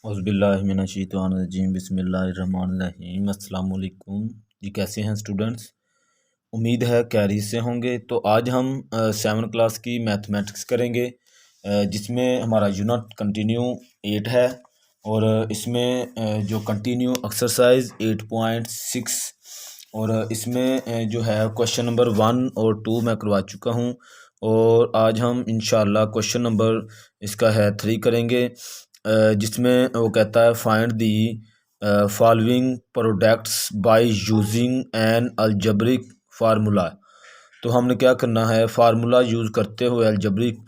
औज़ुबिल्लाहिमिनश्शैतानिर्रजीम बिस्मिल्लाहिर्रहमानिर्रहीम अस्सलाम वालेकुम जी। कैसे हैं स्टूडेंट्स? उम्मीद है कैरियर से होंगे। तो आज हम 7 क्लास की मैथमेटिक्स करेंगे, जिसमें हमारा यूनिट कंटिन्यू 8 है और इसमें जो कंटिन्यू एक्सरसाइज 8.6 और इसमें जो है क्वेश्चन नंबर 1 और 2 मैं करवा चुका हूँ और आज हम इंशाल्लाह क्वेश्चन नंबर इसका है 3 करेंगे, जिसमें वो कहता है find the following products by using N algebraic formula. तो हमने क्या करना है, फार्मूला यूज़ करते हुए अलजेब्रिक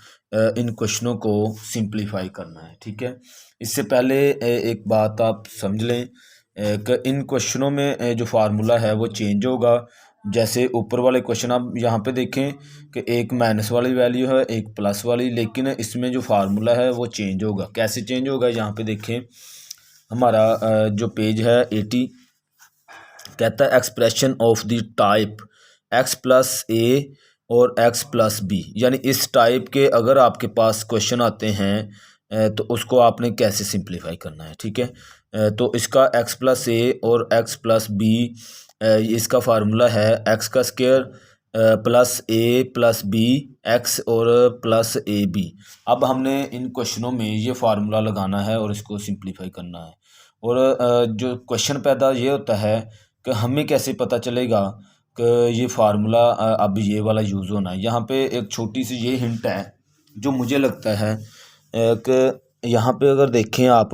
इन क्वेश्चनों को सिंप्लीफाई करना है। ठीक है, इससे पहले एक बात आप समझ लें कि इन क्वेश्चनों में जो फार्मूला है वो चेंज होगा। जैसे ऊपर वाले क्वेश्चन आप यहाँ पे देखें कि एक माइनस वाली वैल्यू है, एक प्लस वाली, लेकिन इसमें जो फार्मूला है वो चेंज होगा। कैसे चेंज होगा, यहाँ पे देखें हमारा जो पेज है 80 कहता है expression of the type x plus a और x प्लस बी, यानी इस टाइप के अगर आपके पास क्वेश्चन आते हैं तो उसको आपने कैसे सिंप्लीफाई करना है। ठीक है, तो इसका x प्लस ए और x प्लस बी, इसका फार्मूला है x का स्क्वायर प्लस ए प्लस बी एक्स और प्लस ए बी। अब हमने इन क्वेश्चनों में ये फार्मूला लगाना है और इसको सिंप्लीफाई करना है। और जो क्वेश्चन पैदा ये होता है कि हमें कैसे पता चलेगा कि ये फार्मूला अब ये वाला यूज़ होना है। यहाँ पे एक छोटी सी ये हिंट है जो मुझे लगता है कि यहाँ पे अगर देखें आप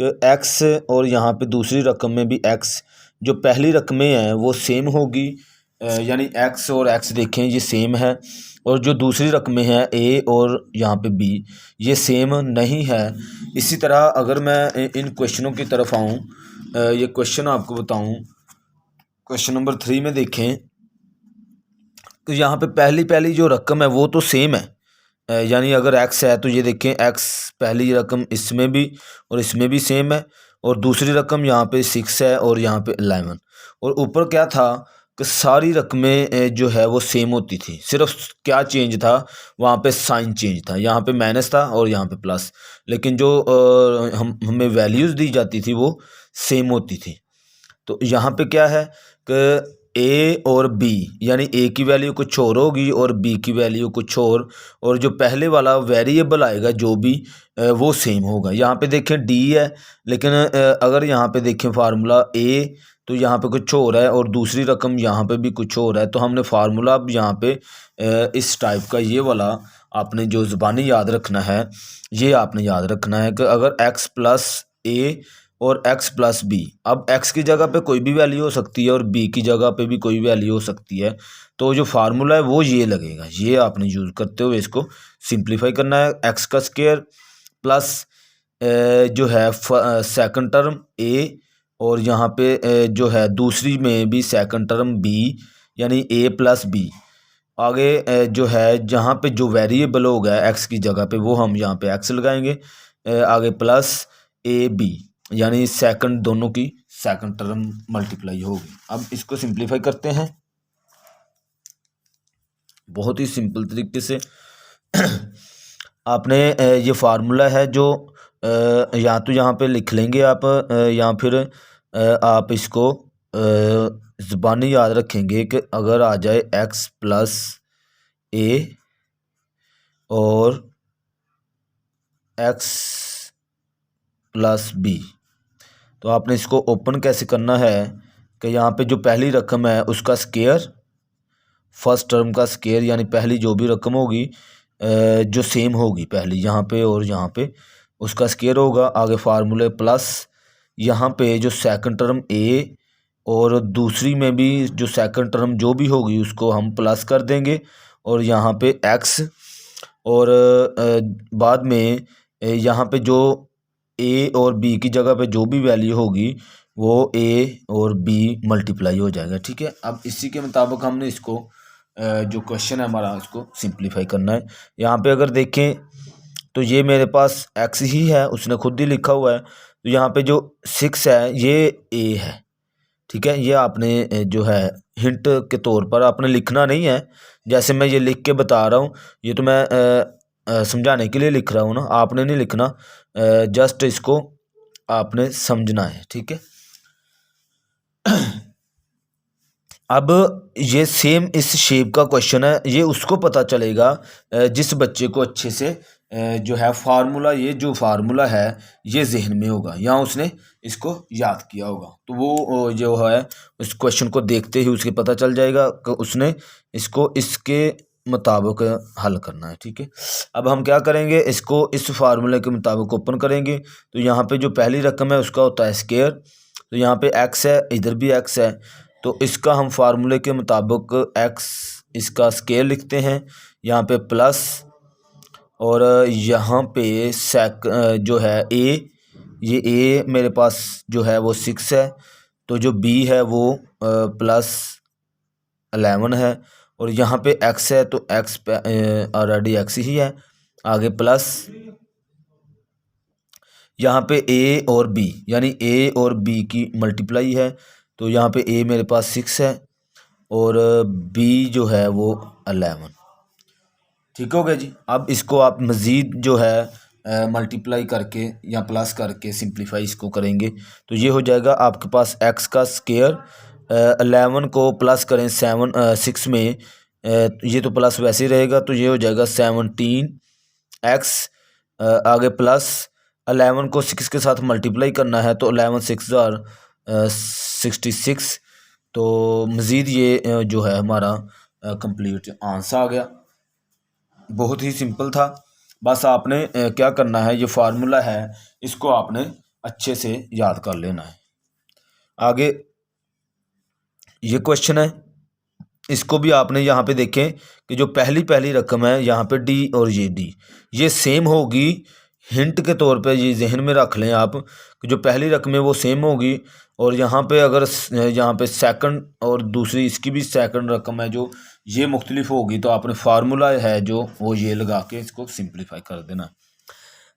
कि x और यहाँ पे दूसरी रकम में भी x, जो पहली रकमें हैं वो सेम होगी, यानी x और x देखें ये सेम है, और जो दूसरी रकमें हैं a और यहाँ पे b ये सेम नहीं है। इसी तरह अगर मैं इन क्वेश्चनों की तरफ आऊँ, ये क्वेश्चन आपको बताऊँ, क्वेश्चन नंबर 3 में देखें तो यहाँ पे पहली जो रकम है वो तो सेम है, यानी अगर x है तो ये देखें x पहली रकम इसमें भी और इसमें भी सेम है, और दूसरी रकम यहाँ पे 6 है और यहाँ पे 11। और ऊपर क्या था कि सारी रकमें जो है वो सेम होती थी, सिर्फ क्या चेंज था, वहाँ पे साइन चेंज था, यहाँ पे माइनस था और यहाँ पे प्लस, लेकिन जो हमें वैल्यूज़ दी जाती थी वो सेम होती थी। तो यहाँ पे क्या है कि ए और बी, यानी ए की वैल्यू कुछ और होगी और बी की वैल्यू कुछ और जो पहले वाला वेरिएबल आएगा जो भी वो सेम होगा। यहाँ पे देखें डी है, लेकिन अगर यहाँ पे देखें फार्मूला ए तो यहाँ पे कुछ और है और दूसरी रकम यहाँ पे भी कुछ और है। तो हमने फार्मूला अब यहाँ पे इस टाइप का ये वाला आपने जो ज़बानी याद रखना है, ये आपने याद रखना है कि अगर एक्स प्लस ए और x प्लस बी, अब x की जगह पे कोई भी वैल्यू हो सकती है और b की जगह पे भी कोई वैल्यू हो सकती है, तो जो फार्मूला है वो ये लगेगा। ये आपने यूज़ करते हुए इसको सिंप्लीफाई करना है। x का स्क्वायर प्लस जो है सेकंड टर्म a और यहाँ पे जो है दूसरी में भी सेकंड टर्म b, यानी a प्लस बी। आगे जो है जहाँ पे जो वेरिएबल होगा x की जगह पे वो हम यहाँ पे x लगाएंगे, आगे प्लस ए बी, यानी सेकंड दोनों की सेकंड टर्म मल्टीप्लाई होगी। अब इसको सिंप्लीफाई करते हैं बहुत ही सिंपल तरीके से। आपने ये फार्मूला है जो या तो यहाँ पे लिख लेंगे आप, या फिर आप इसको ज़बानी याद रखेंगे कि अगर आ जाए x प्लस ए और x प्लस बी, तो आपने इसको ओपन कैसे करना है कि यहाँ पे जो पहली रकम है उसका स्क्वायर, फर्स्ट टर्म का स्क्वायर, यानी पहली जो भी रकम होगी जो सेम होगी पहली यहाँ पे और यहाँ पे उसका स्क्वायर होगा। आगे फार्मूले प्लस यहाँ पे जो सेकंड टर्म ए और दूसरी में भी जो सेकंड टर्म जो भी होगी उसको हम प्लस कर देंगे, और यहाँ पे एक्स, और बाद में यहाँ पे जो ए और बी की जगह पे जो भी वैल्यू होगी वो ए और बी मल्टीप्लाई हो जाएगा। ठीक है, अब इसी के मुताबिक हमने इसको जो क्वेश्चन है हमारा उसको सिंप्लीफाई करना है। यहाँ पे अगर देखें तो ये मेरे पास x ही है, उसने खुद ही लिखा हुआ है, तो यहाँ पे जो 6 है ये a है। ठीक है, ये आपने जो है हिंट के तौर पर आपने लिखना नहीं है, जैसे मैं ये लिख के बता रहा हूँ, ये तो मैं समझाने के लिए लिख रहा हूँ ना, आपने नहीं लिखना, जस्ट इसको आपने समझना है, ठीक है। अब ये सेम इस शेप का क्वेश्चन है, ये उसको पता चलेगा जिस बच्चे को अच्छे से जो है फार्मूला, ये जो फार्मूला है ये जहन में होगा या उसने इसको याद किया होगा, तो वो जो है उस क्वेश्चन को देखते ही उसके पता चल जाएगा कि उसने इसको इसके मुताबिक हल करना है, ठीक है। अब हम क्या करेंगे, इसको इस फार्मूले के मुताबिक ओपन करेंगे। तो यहाँ पे जो पहली रकम है उसका होता है स्क्वायर, तो यहाँ पे x है, इधर भी x है, तो इसका हम फार्मूले के मुताबिक x इसका स्केयर लिखते हैं, यहाँ पे प्लस, और यहाँ पे जो है a, ये a मेरे पास जो है वो 6 है, तो जो b है वो +11 है, और यहाँ पे x है तो x पे ऑलरेडी x ही है, आगे प्लस यहाँ पे a और b यानी a और b की मल्टीप्लाई है, तो यहाँ पे a मेरे पास 6 है और b जो है वो 11, ठीक हो गया जी। अब इसको आप मज़ीद जो है मल्टीप्लाई करके या प्लस करके सिंप्लीफाई इसको करेंगे, तो ये हो जाएगा आपके पास x का स्क्वायर, 11 को प्लस करें 6 में, ये तो प्लस वैसे ही रहेगा, तो ये हो जाएगा 17x, आगे प्लस 11 को 6 के साथ मल्टीप्लाई करना है, तो 11 6 66, तो मज़ीद ये जो है हमारा कंप्लीट आंसर आ गया। बहुत ही सिंपल था, बस आपने क्या करना है, ये फार्मूला है इसको आपने अच्छे से याद कर लेना है। आगे ये क्वेश्चन है, इसको भी आपने यहाँ पे देखें कि जो पहली रकम है यहाँ पे डी और ये डी ये सेम होगी, हिंट के तौर पे ये जहन में रख लें आप कि जो पहली रकम है वो सेम होगी, और यहाँ पे अगर यहाँ पे सेकंड और दूसरी इसकी भी सेकंड रकम है जो ये मुख्तलिफ होगी, तो आपने फार्मूला है जो वो ये लगा के इसको सिंप्लीफाई कर देना।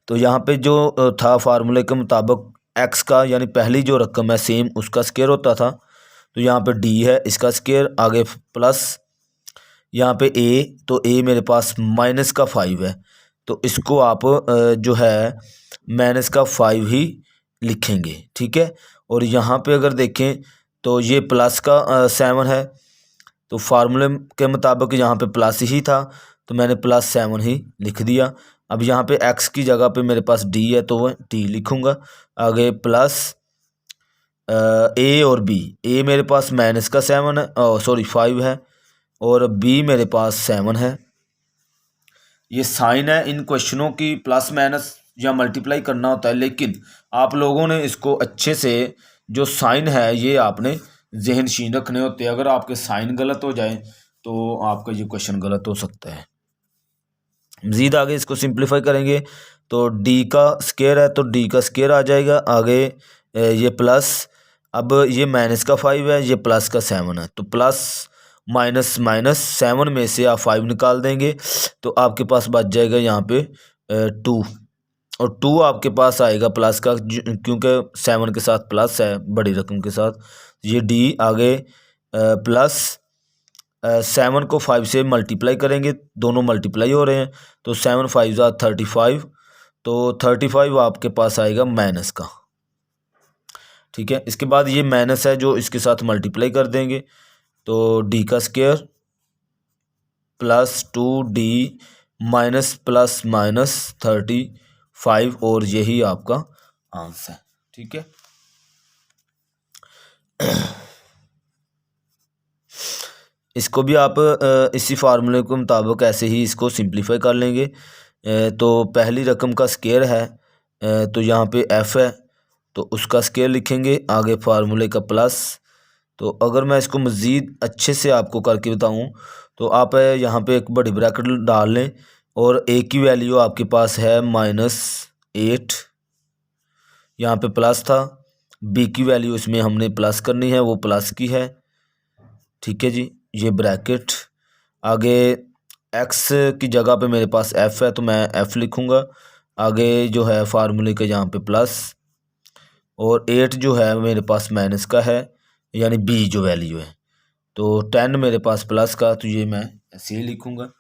तो यहाँ पे जो था फार्मूले के मुताबिक एक्स का यानी पहली जो रकम है सेम उसका स्क्वायर होता था, तो यहाँ पे डी है इसका स्क्वायर, आगे प्लस यहाँ पे ए, तो ए मेरे पास माइनस का 5 है, तो इसको आप जो है माइनस का 5 ही लिखेंगे, ठीक है। और यहाँ पे अगर देखें तो ये प्लस का 7 है, तो फार्मूले के मुताबिक यहाँ पे प्लस ही था, तो मैंने +7 ही लिख दिया। अब यहाँ पे x की जगह पे मेरे पास d है, तो वह t लिखूँगा, आगे प्लस a और b, a मेरे पास माइनस का 7 है, सॉरी 5 है, और b मेरे पास 7 है। ये साइन है, इन क्वेश्चनों की प्लस माइनस या मल्टीप्लाई करना होता है, लेकिन आप लोगों ने इसको अच्छे से जो साइन है ये आपने जहनशीन रखने होते हैं। अगर आपके साइन गलत हो जाए तो आपका ये क्वेश्चन गलत हो सकता है। मज़ीद आगे इसको सिंप्लीफाई करेंगे तो d का स्क्वायर है तो d का स्क्वायर आ जाएगा, आगे ये प्लस, अब ये माइनस का 5 है, ये प्लस का 7 है, तो प्लस माइनस माइनस 7 में से आप 5 निकाल देंगे तो आपके पास बच जाएगा यहाँ पे 2, और 2 आपके पास आएगा प्लस का, क्योंकि 7 के साथ प्लस है बड़ी रकम के साथ, ये d आगे प्लस 7 को 5 से मल्टीप्लाई करेंगे, दोनों मल्टीप्लाई हो रहे हैं, तो 7 5 ज़ा 35, तो 35 आपके पास आएगा माइनस का, ठीक है। इसके बाद ये माइनस है जो इसके साथ मल्टीप्लाई कर देंगे, तो d का square plus 2d minus plus minus 35, और यही आपका आंसर है, ठीक है। इसको भी आप इसी फार्मूले के मुताबिक ऐसे ही इसको सिंप्लीफाई कर लेंगे। तो पहली रकम का स्क्वायर है, तो यहाँ पे f है तो उसका स्क्वायर लिखेंगे, आगे फार्मूले का प्लस। तो अगर मैं इसको मज़ीद अच्छे से आपको करके बताऊँ तो आप यहाँ पे एक बड़ी ब्रैकेट डाल लें, और a की वैल्यू आपके पास है -8, यहाँ पे प्लस था, b की वैल्यू इसमें हमने प्लस करनी है, वो प्लस की है, ठीक है जी। ये ब्रैकेट, आगे x की जगह पे मेरे पास f है तो मैं f लिखूँगा, आगे जो है फार्मूले के यहाँ पे प्लस, और 8 जो है मेरे पास माइनस का है यानी b जो वैल्यू है, तो 10 मेरे पास प्लस का, तो ये मैं ऐसे ही लिखूँगा,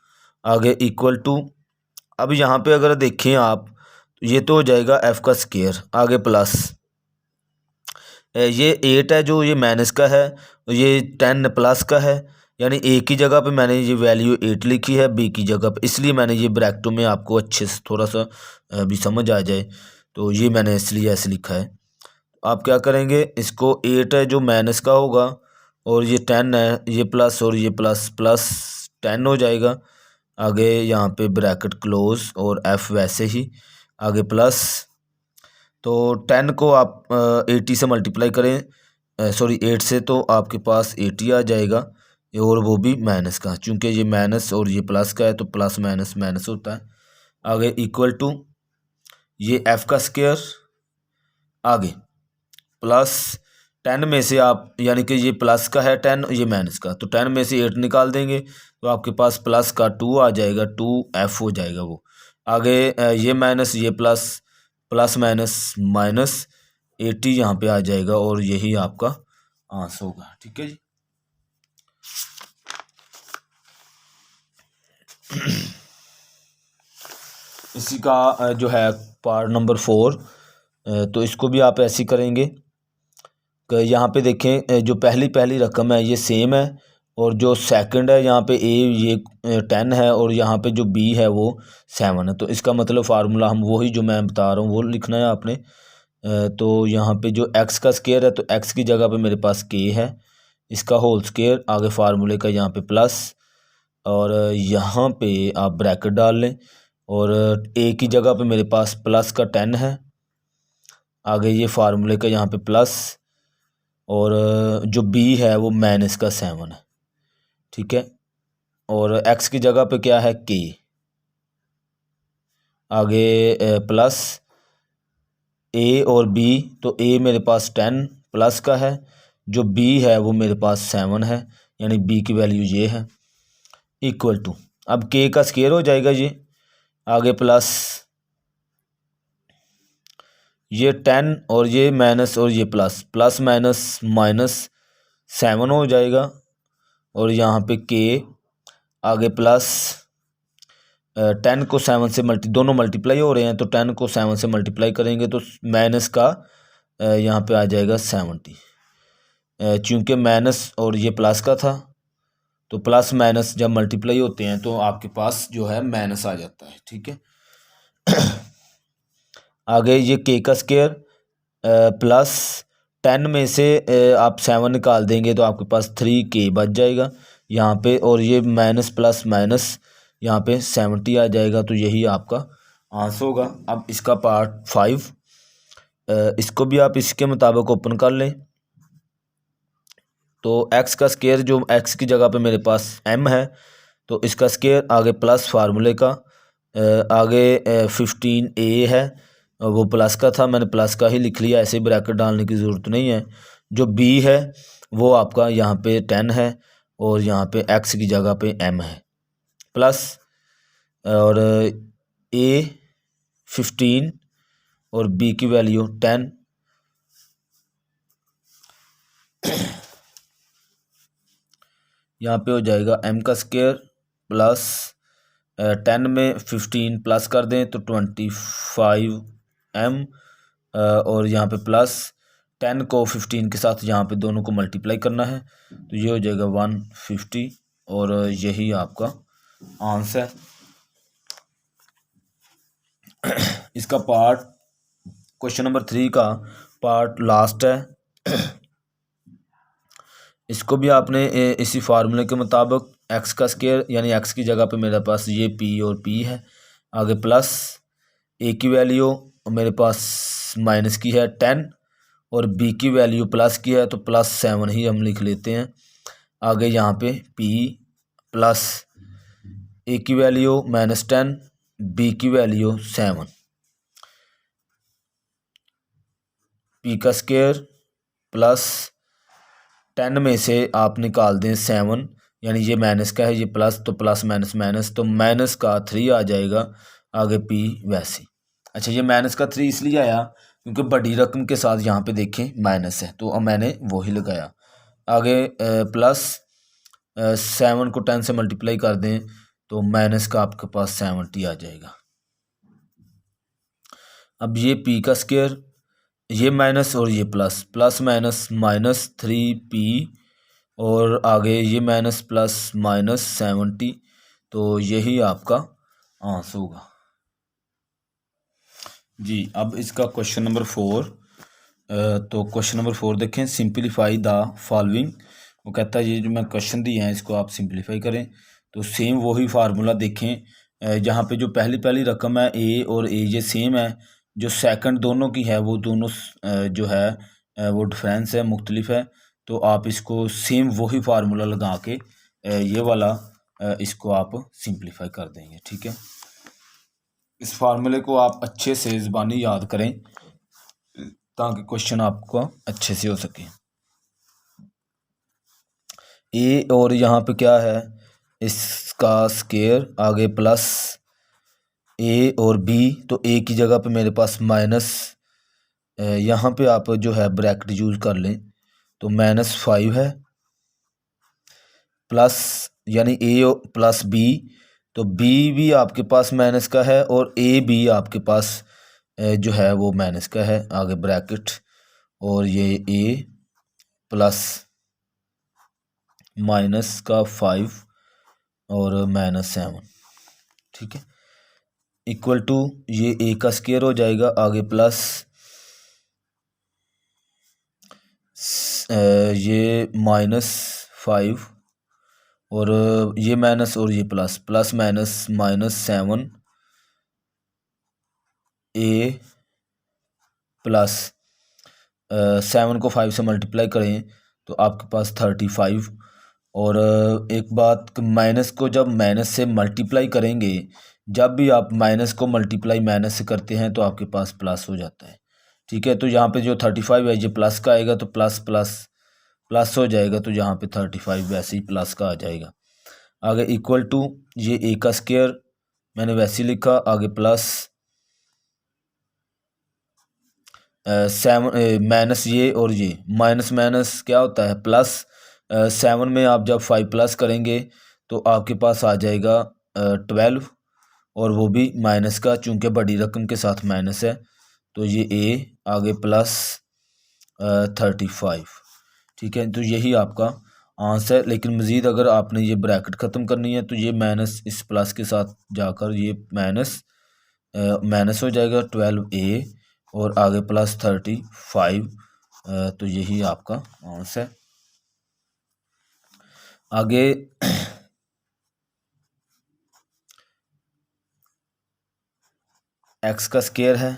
आगे इक्वल टू। अब यहाँ पे अगर देखें आप तो ये तो हो जाएगा f का स्क्वायर, आगे प्लस, ये 8 है जो ये माइनस का है, ये 10 प्लस का है, यानी ए की जगह पे मैंने ये वैल्यू 8 लिखी है, बी की जगह पे, इसलिए मैंने ये ब्रैकेटों में आपको अच्छे से थोड़ा सा भी समझ आ जाए तो ये मैंने इसलिए ऐसे लिखा है। आप क्या करेंगे, इसको 8 है जो माइनस का होगा और ये 10 है, ये प्लस और ये प्लस, प्लस 10 हो जाएगा। आगे यहाँ पे ब्रैकेट क्लोज और एफ वैसे ही आगे प्लस, तो 10 को आप 80 से मल्टीप्लाई करें, सॉरी 8 से, तो आपके पास 80 आ जाएगा, और वो भी माइनस का, चूँकि ये माइनस और ये प्लस का है तो प्लस माइनस माइनस होता है। आगे इक्वल टू ये एफ का स्क्वायर, आगे प्लस 10 में से आप, यानी कि ये प्लस का है 10, ये माइनस का, तो 10 में से 8 निकाल देंगे तो आपके पास प्लस का 2 आ जाएगा, 2f हो जाएगा वो। आगे ये माइनस ये प्लस, प्लस माइनस माइनस 80 यहाँ पे आ जाएगा और यही आपका आंसर होगा। ठीक है जी। इसी का जो है पार्ट नंबर 4, तो इसको भी आप ऐसे करेंगे कि यहाँ पे देखें, जो पहली रकम है ये सेम है, और जो सेकंड है यहाँ पे ए ये 10 है, और यहाँ पे जो बी है वो 7 है। तो इसका मतलब फार्मूला हम वही जो मैं बता रहा हूँ वो लिखना है आपने। तो यहाँ पे जो एक्स का स्क्वायर है, तो एक्स की जगह पे मेरे पास के है, इसका होल स्क्वायर, आगे फार्मूले का यहाँ पे प्लस, और यहाँ पे आप ब्रैकेट डाल लें, और ए की जगह पे मेरे पास प्लस का 10 है, आगे ये फार्मूले का यहाँ पे प्लस, और जो बी है वो माइनस का 7 है। ठीक है, और एक्स की जगह पे क्या है के, आगे प्लस ए और बी, तो ए मेरे पास 10 प्लस का है, जो बी है वो मेरे पास 7 है, यानी बी की वैल्यू ये है, इक्वल टू, अब के का स्क्वायर हो जाएगा ये, आगे प्लस ये 10 और ये माइनस और ये प्लस, प्लस माइनस माइनस 7 हो जाएगा, और यहाँ पे के, आगे प्लस 10 को 7 से दोनों मल्टीप्लाई हो रहे हैं, तो 10 को 7 से मल्टीप्लाई करेंगे तो माइनस का यहाँ पे आ जाएगा 70, चूँकि माइनस और ये प्लस का था, तो प्लस माइनस जब मल्टीप्लाई होते हैं तो आपके पास जो है माइनस आ जाता है। ठीक है, आगे ये के का स्क्वायर प्लस 10 में से आप 7 निकाल देंगे तो आपके पास 3k बच जाएगा यहाँ पे, और ये माइनस प्लस माइनस यहाँ पे 70 आ जाएगा, तो यही आपका आंसर होगा। अब इसका पार्ट 5, इसको भी आप इसके मुताबिक ओपन कर लें। तो x का स्क्वायर, जो x की जगह पे मेरे पास m है, तो इसका स्क्वायर, आगे प्लस फार्मूले का, आगे 15a है, वो प्लस का था, मैंने प्लस का ही लिख लिया, ऐसे ब्रैकेट डालने की ज़रूरत नहीं है। जो b है वो आपका यहाँ पे 10 है, और यहाँ पे x की जगह पे m है, प्लस, और a 15 और b की वैल्यू 10, यहाँ पे हो जाएगा m का स्क्वायर प्लस 10 में 15 प्लस कर दें तो 25m, और यहाँ पे प्लस 10 को 15 के साथ यहाँ पे दोनों को मल्टीप्लाई करना है, तो ये हो जाएगा 150, और यही आपका आंसर है। इसका पार्ट, क्वेश्चन नंबर 3 का पार्ट लास्ट है। इसको भी आपने इसी फार्मूले के मुताबिक एक्स का स्क्वायर, यानी एक्स की जगह पे मेरे पास ये पी और पी है, आगे प्लस ए की वैल्यू मेरे पास माइनस की है 10, और बी की वैल्यू प्लस की है, तो प्लस 7 ही हम लिख लेते हैं। आगे यहाँ पे पी प्लस ए की वैल्यू -10, बी की वैल्यू 7, पी का स्क्वायर प्लस 10 में से आप निकाल दें 7, यानी ये माइनस का है, ये प्लस, तो प्लस माइनस माइनस, तो माइनस का 3 आ जाएगा, आगे पी वैसे। अच्छा, ये माइनस का 3 इसलिए आया क्योंकि बड़ी रकम के साथ यहाँ पे देखें माइनस है, तो अब मैंने वही लगाया। आगे प्लस 7 को 10 से मल्टीप्लाई कर दें तो माइनस का आपके पास 70 आ जाएगा। अब ये पी का स्क्वायर ये माइनस और ये plus, plus minus minus 3p, और आगे ये माइनस प्लस माइनस 70। तो यही आपका आंसर होगा जी। अब इसका क्वेश्चन नंबर 4, तो क्वेश्चन नंबर 4 देखें, सिंपलीफाई द फॉलोइंग। वो कहता है ये जो मैं क्वेश्चन दिए हैं इसको आप सिंपलीफाई करें। तो सेम वही फार्मूला देखें, जहाँ पे जो पहली पहली रकम है ए और ए ये सेम है, जो सेकंड दोनों की है वो दोनों जो है वो डिफरेंस है, मुख्तलिफ है। तो आप इसको सेम वही फार्मूला लगा के ये वाला इसको आप सिंपलीफाई कर देंगे, ठीक है। इस फार्मूले को आप अच्छे से ज़बानी याद करें ताकि क्वेश्चन आपको अच्छे से हो सके। ए और यहाँ पे क्या है, इसका स्केयर, आगे प्लस ए और बी, तो ए की जगह पे मेरे पास माइनस, यहाँ पे आप जो है ब्रैकेट यूज़ कर लें, तो -5 है, प्लस यानी ए प्लस बी, तो बी भी आपके पास माइनस का है और ए भी आपके पास जो है वो माइनस का है, आगे ब्रैकेट, और ये ए प्लस माइनस का 5 और -7, ठीक है, इक्वल टू ये ए का स्केयर हो जाएगा, आगे प्लस ये -5 और ये माइनस और ये प्लस, प्लस माइनस -7 ए प्लस 7 को 5 से मल्टीप्लाई करें तो आपके पास 35। और एक बात, माइनस को जब माइनस से मल्टीप्लाई करेंगे, जब भी आप माइनस को मल्टीप्लाई माइनस से करते हैं तो आपके पास प्लस हो जाता है, ठीक है। तो यहाँ पे जो 35 है ये प्लस का आएगा, तो प्लस प्लस प्लस हो जाएगा, तो यहाँ पे 35 वैसे ही प्लस का आ जाएगा। आगे इक्वल टू ये ए का स्केयर मैंने वैसे ही लिखा, आगे प्लस 7 माइनस ये और ये माइनस माइनस क्या होता है प्लस, 7 में आप जब 5 प्लस करेंगे तो आपके पास आ जाएगा 12, और वो भी माइनस का, चूंकि बड़ी रकम के साथ माइनस है, तो ये ए आगे प्लस 35, ठीक है। तो यही आपका आंसर है। लेकिन मज़ीद अगर आपने ये ब्रैकेट ख़त्म करनी है तो ये माइनस इस प्लस के साथ जाकर ये माइनस माइनस हो जाएगा 12a और आगे प्लस 35, तो यही आपका आंसर है। आगे एक्स का स्केयर है,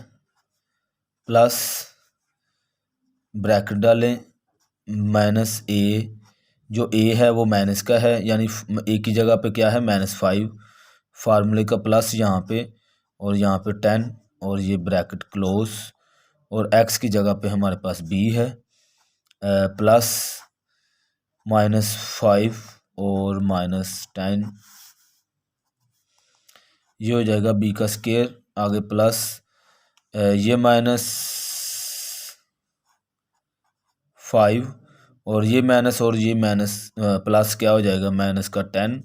प्लस ब्रैकेट डालें माइनस ए, जो ए है वो माइनस का है, यानी ए की जगह पे क्या है -5, फार्मूले का प्लस यहाँ पे और यहाँ पे 10 और ये ब्रैकेट क्लोज, और एक्स की जगह पे हमारे पास बी है, प्लस -5 और -10, ये हो जाएगा बी का स्केयर, आगे प्लस ये -5 और ये माइनस और ये माइनस प्लस क्या हो जाएगा माइनस का 10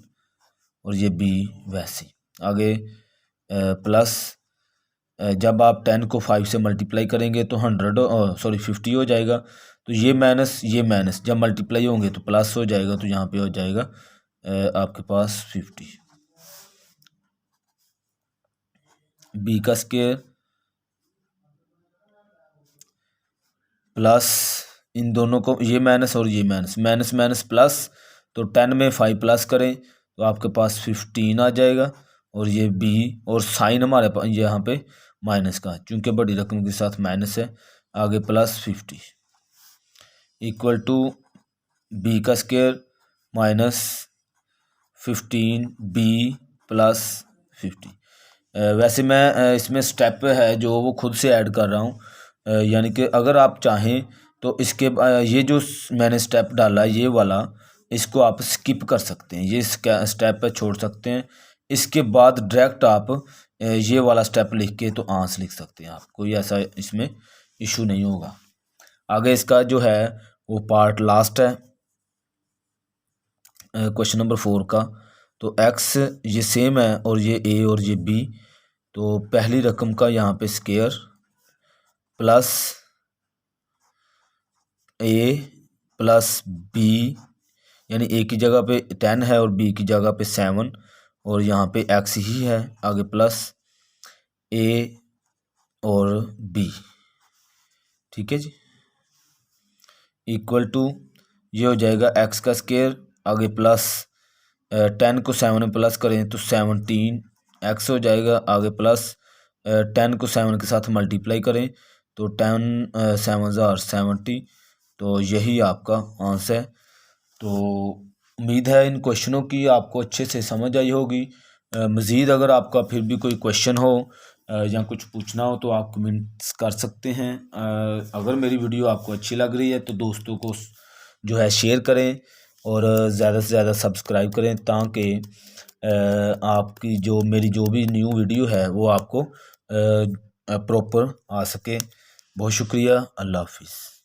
और ये बी वैसे आगे प्लस जब आप 10 को 5 से मल्टीप्लाई करेंगे तो 50 हो जाएगा। तो ये माइनस जब मल्टीप्लाई होंगे तो प्लस हो जाएगा, तो यहाँ पे हो जाएगा आपके पास 50। बी का स्केयर प्लस इन दोनों को, ये माइनस और ये माइनस माइनस प्लस, तो 10 में 5 प्लस करें तो आपके पास 15 आ जाएगा, और ये बी और साइन हमारे पास यहाँ पे माइनस का, चूंकि बड़ी रकम के साथ माइनस है, आगे प्लस 50 इक्वल टू बी का स्केयर -15 बी प्लस 50। वैसे मैं इसमें स्टेप है जो वो खुद से ऐड कर रहा हूँ, यानी कि अगर आप चाहें तो इसके ये जो मैंने स्टेप डाला ये वाला, इसको आप स्किप कर सकते हैं, ये स्टेप पे छोड़ सकते हैं, इसके बाद डायरेक्ट आप ये वाला स्टेप लिख के तो आंसर लिख सकते हैं, आप कोई ऐसा इसमें इशू नहीं होगा। आगे इसका जो है वो पार्ट लास्ट है क्वेश्चन नंबर 4 का। तो एक्स ये सेम है और ये ए और ये बी, तो पहली रकम का यहाँ पे स्केयर प्लस ए प्लस बी, यानी ए की जगह पे 10 है और बी की जगह पे 7, और यहाँ पे एक्स ही है, आगे प्लस ए और बी। ठीक है जी, इक्वल टू ये हो जाएगा एक्स का स्क्वायर, आगे प्लस 10 को 7 में प्लस करें तो 17 एक्स हो जाएगा, आगे प्लस 10 को 7 के साथ मल्टीप्लाई करें तो 10 7 जार 70। तो यही आपका आंसर है। तो उम्मीद है इन क्वेश्चनों की आपको अच्छे से समझ आई होगी। मज़ीद अगर आपका फिर भी कोई क्वेश्चन हो या कुछ पूछना हो तो आप कमेंट्स कर सकते हैं। अगर मेरी वीडियो आपको अच्छी लग रही है तो दोस्तों को जो है शेयर करें और ज़्यादा से ज़्यादा सब्सक्राइब करें, ताकि आपकी जो मेरी जो भी न्यू वीडियो है वो आपको प्रॉपर आ सके। बहुत शुक्रिया, अल्लाह हाफिज़।